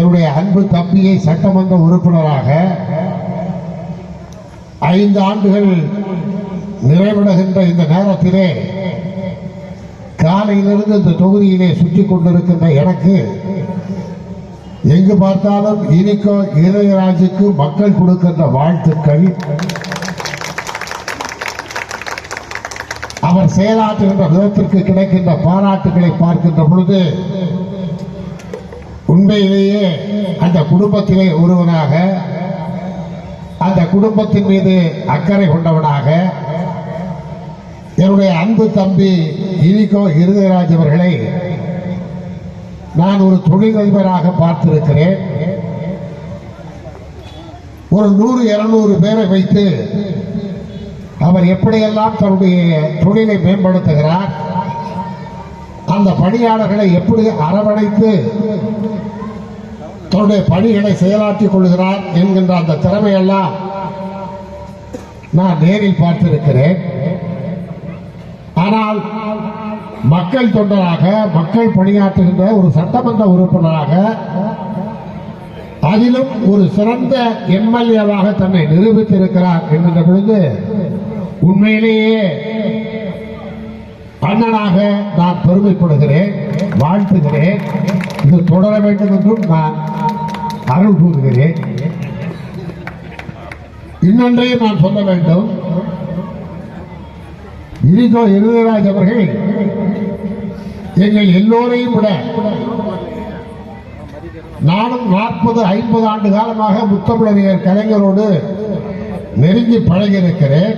என்னுடைய அன்பு தம்பியை சட்டமன்ற உறுப்பினராக 5 ஆண்டுகள் நிறைவடைகின்ற இந்த நேரத்திலே காலையிலிருந்து இந்த தொகுதியிலே சுற்றி கொண்டிருக்கின்ற எனக்கு எங்கு பார்த்தாலும் இனிக்கோ இளையராஜுக்கு மக்கள் கொடுக்கின்ற வாழ்த்துக்கள், அவர் செயலாற்றுகின்ற விதத்திற்கு கிடைக்கின்ற பாராட்டுகளை பார்க்கின்ற பொழுது உண்மையிலேயே அந்த குடும்பத்திலே ஒருவனாக, அந்த குடும்பத்தின் மீது அக்கறை கொண்டவனாக என்னுடைய அன்பு தம்பி இனிகோ இருதயராஜ் அவர்களை நான் ஒரு தொழிலதிபராக பார்த்திருக்கிறேன். ஒரு 100-200 பேரை வைத்து அவர் எப்படியெல்லாம் தன்னுடைய தொழிலை மேம்படுத்துகிறார், அந்த பணியாளர்களை எப்படி அரவணைத்து தன்னுடைய பணிகளை செயலாற்றிக் கொள்கிறார் என்கின்ற அந்த திறமையெல்லாம் நான் நேரில் பார்த்திருக்கிறேன். ஆனால் மக்கள் தொண்டராக, மக்கள் பணியாற்றுகின்ற ஒரு சட்டமன்ற உறுப்பினராக, அதிலும் ஒரு சிறந்த எம்எல்ஏவாக தன்னை நிரூபித்திருக்கிறார் என்கின்ற பொழுது உண்மையிலேயே அண்ணனாக நான் பெருமைப்படுகிறேன், வாழ்த்துகிறேன். இது தொடர வேண்டும் என்றும் நான் அருள் கூறுகிறேன். இன்னொன்றையும் நான் சொல்ல வேண்டும். இனிகோ இருதயராஜ் அவர்கள் எங்கள் எல்லோரையும் விட, நானும் 40-50 ஆண்டு காலமாக முத்தமிழறிஞர் கலைஞரோடு நெருங்கி பழகியிருக்கிறேன்.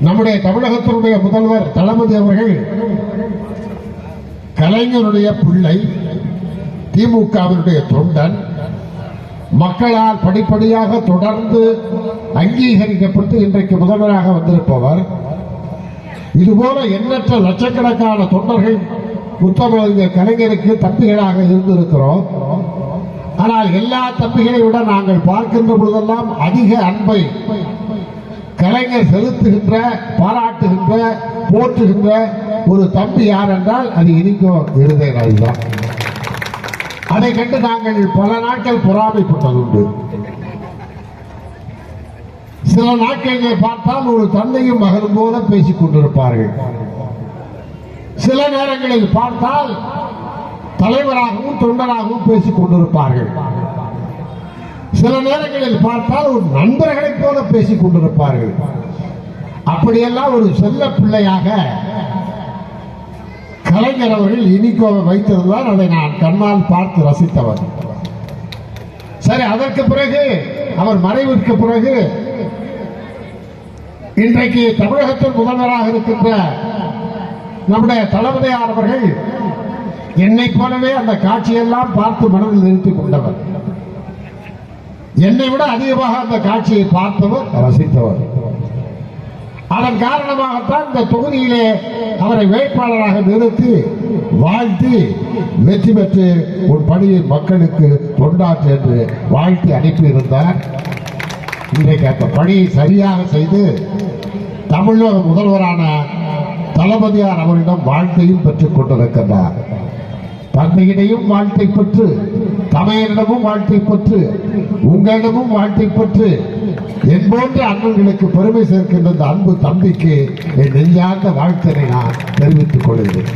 நம்முடைய தமிழகத்தினுடைய முதல்வர் தளபதி அவர்கள் கலைஞருடைய பிள்ளை, திமுகவினுடைய தொண்டன், மக்களால் படிப்படியாக தொடர்ந்து அங்கீகரிக்கப்பட்டு இன்றைக்கு முதல்வராக வந்திருப்பவர். இதுபோல எண்ணற்ற லட்சக்கணக்கான தொண்டர்கள் முத்தமிழறிஞர் கலைஞருக்கு தம்பிகளாக இருந்திருக்கிறோம். ஆனால் எல்லா தம்பிகளை விட நாங்கள் பார்க்கின்ற பொழுதெல்லாம் அதிக அன்பை கலைஞர் செலுத்துகின்ற, பாராட்டுகின்ற, போற்றுகின்ற ஒரு தம்பி யார் என்றால் அது இனிகோ இருதயராஜ் தான். அதை கண்டு நாங்கள் பல நாட்கள் பொறாமைப்பட்டதுண்டு. சில நாட்களில் பார்த்தால் ஒரு தந்தையும் மகனும் போல பேசிக் கொண்டிருப்பார்கள். சில நேரங்களில் பார்த்தால் தலைவராகவும் தொண்டராகவும் பேசிக் கொண்டிருப்பார்கள். சில நேரங்களில் பார்த்தால் ஒரு நண்பர்களைப் போல பேசிக் கொண்டிருப்பார்கள். அப்படியெல்லாம் ஒரு செல்ல பிள்ளையாக கலைஞர் அவர்கள் இனிகோவை வைத்திருந்தால் அதை நான் கண்ணால் பார்த்து ரசித்தவர். சரி, அதற்கு பிறகு அவர் மறைவிற்கு பிறகு இன்றைக்கு தமிழகத்தில் முதல்வராக இருக்கின்ற நம்முடைய தளபதியார் அவர்கள் என்னை போலவே அந்த காட்சியெல்லாம் பார்த்து மனதில் நிறுத்திக் கொண்டவர். என்னை விட அதிகமாக அந்த காட்சியை பார்த்தவர், ரசித்தவர். அதன் காரணமாகத்தான் இந்த தொகுதியிலே அவரை வேட்பாளராக நிறுத்தி வாழ்த்தி வெற்றி பெற்று ஒரு பணியை மக்களுக்கு தொண்டாற்று என்று வாழ்த்தி அனுப்பியிருந்தார். இன்றைக்கு அந்த பணியை சரியாக செய்து தமிழக முதல்வரான தளபதியார் அவரிடம் வாழ்த்தையும் பெற்றுக் கொண்டிருக்கின்றார். தந்தையிடையும் வாழ்த்தை பெற்று, தமையனிடமும் வாழ்த்தை பெற்று, உங்களிடமும் வாழ்த்தை பெற்று, என் போன்ற அண்ணன்களுக்கு பெருமை சேர்க்கின்ற அன்பு தம்பிக்கு என் நெஞ்சார்ந்த வாழ்த்தினை நான் தெரிவித்துக் கொள்கிறேன்.